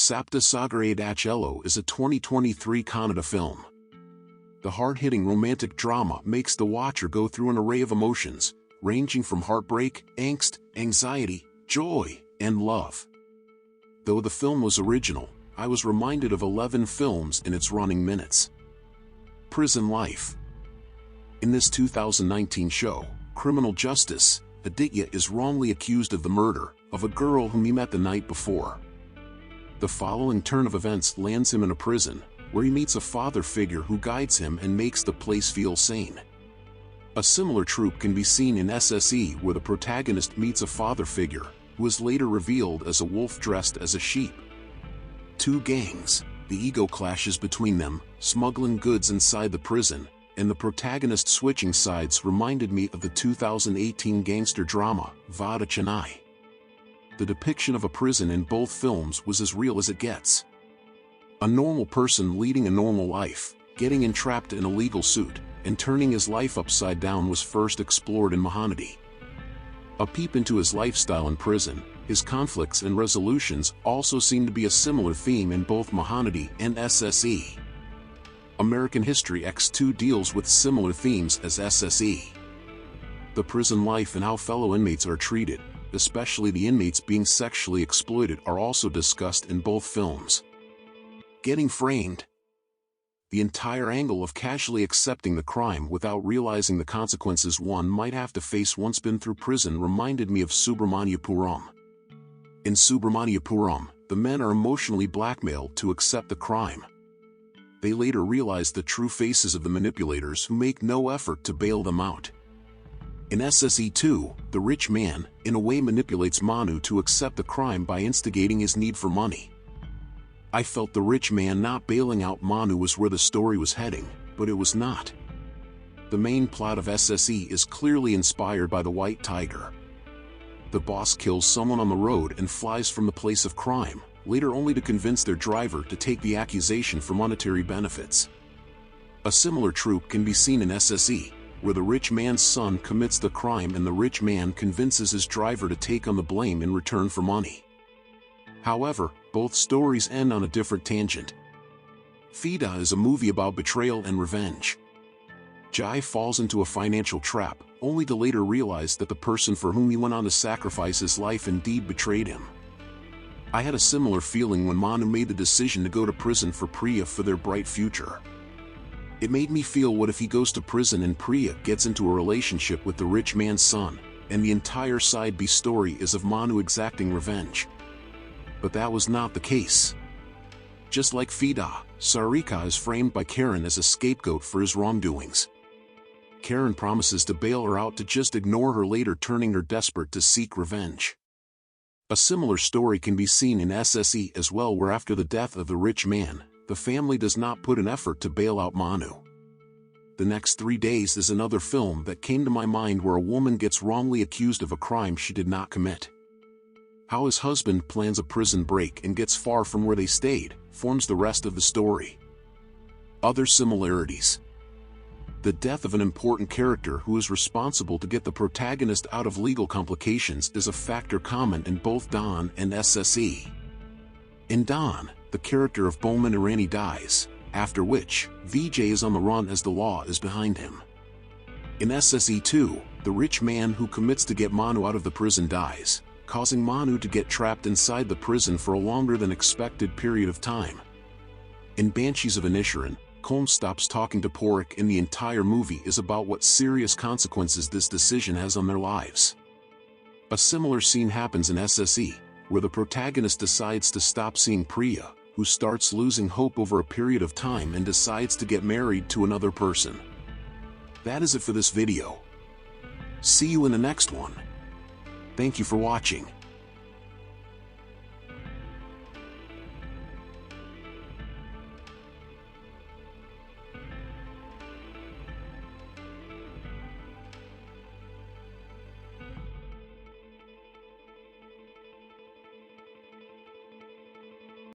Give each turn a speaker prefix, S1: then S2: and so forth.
S1: Sapta Sagaradaache Ello is a 2023 Kannada film. The hard-hitting romantic drama makes the watcher go through an array of emotions, ranging from heartbreak, angst, anxiety, joy, and love. Though the film was original, I was reminded of 11 films in its running minutes. Prison life. In this 2019 show, Criminal Justice, Aditya is wrongly accused of the murder of a girl whom he met the night before. The following turn of events lands him in a prison, where he meets a father figure who guides him and makes the place feel sane. A similar trope can be seen in SSE, where the protagonist meets a father figure, who is later revealed as a wolf dressed as a sheep. Two gangs, the ego clashes between them, smuggling goods inside the prison, and the protagonist switching sides reminded me of the 2018 gangster drama, Vada Chennai. The depiction of a prison in both films was as real as it gets. A normal person leading a normal life, getting entrapped in a legal suit, and turning his life upside down was first explored in Mahanadi. A peep into his lifestyle in prison, his conflicts and resolutions also seem to be a similar theme in both Mahanadi and SSE. American History X2 deals with similar themes as SSE. The prison life and how fellow inmates are treated, especially the inmates being sexually exploited, are also discussed in both films. Getting framed. The entire angle of casually accepting the crime without realizing the consequences one might have to face once been through prison reminded me of Subramaniapuram. In Subramaniapuram, the men are emotionally blackmailed to accept the crime. They later realize the true faces of the manipulators who make no effort to bail them out. In SSE2, the rich man, in a way, manipulates Manu to accept the crime by instigating his need for money. I felt the rich man not bailing out Manu was where the story was heading, but it was not. The main plot of SSE is clearly inspired by the White Tiger. The boss kills someone on the road and flies from the place of crime, later only to convince their driver to take the accusation for monetary benefits. A similar trope can be seen in SSE, where the rich man's son commits the crime and the rich man convinces his driver to take on the blame in return for money. However, both stories end on a different tangent. Fida is a movie about betrayal and revenge. Jai falls into a financial trap, only to later realize that the person for whom he went on to sacrifice his life indeed betrayed him. I had a similar feeling when Manu made the decision to go to prison for Priya for their bright future. It made me feel, what if he goes to prison and Priya gets into a relationship with the rich man's son, and the entire side B story is of Manu exacting revenge. But that was not the case. Just like Fida, Sarika is framed by Karen as a scapegoat for his wrongdoings. Karen promises to bail her out to just ignore her, later turning her desperate to seek revenge. A similar story can be seen in SSE as well, where after the death of the rich man, the family does not put an effort to bail out Manu. The Next 3 Days is another film that came to my mind, where a woman gets wrongly accused of a crime she did not commit. How his husband plans a prison break and gets far from where they stayed forms the rest of the story. Other similarities. The death of an important character who is responsible to get the protagonist out of legal complications is a factor common in both Don and SSE. In Don, the character of Bowman Irani dies, after which, Vijay is on the run as the law is behind him. In SSE2, the rich man who commits to get Manu out of the prison dies, causing Manu to get trapped inside the prison for a longer than expected period of time. In Banshees of Inisherin, Colm stops talking to Porrick, and the entire movie is about what serious consequences this decision has on their lives. A similar scene happens in SSE, where the protagonist decides to stop seeing Priya, who starts losing hope over a period of time and decides to get married to another person. That is it for this video. See you in the next one. Thank you for watching.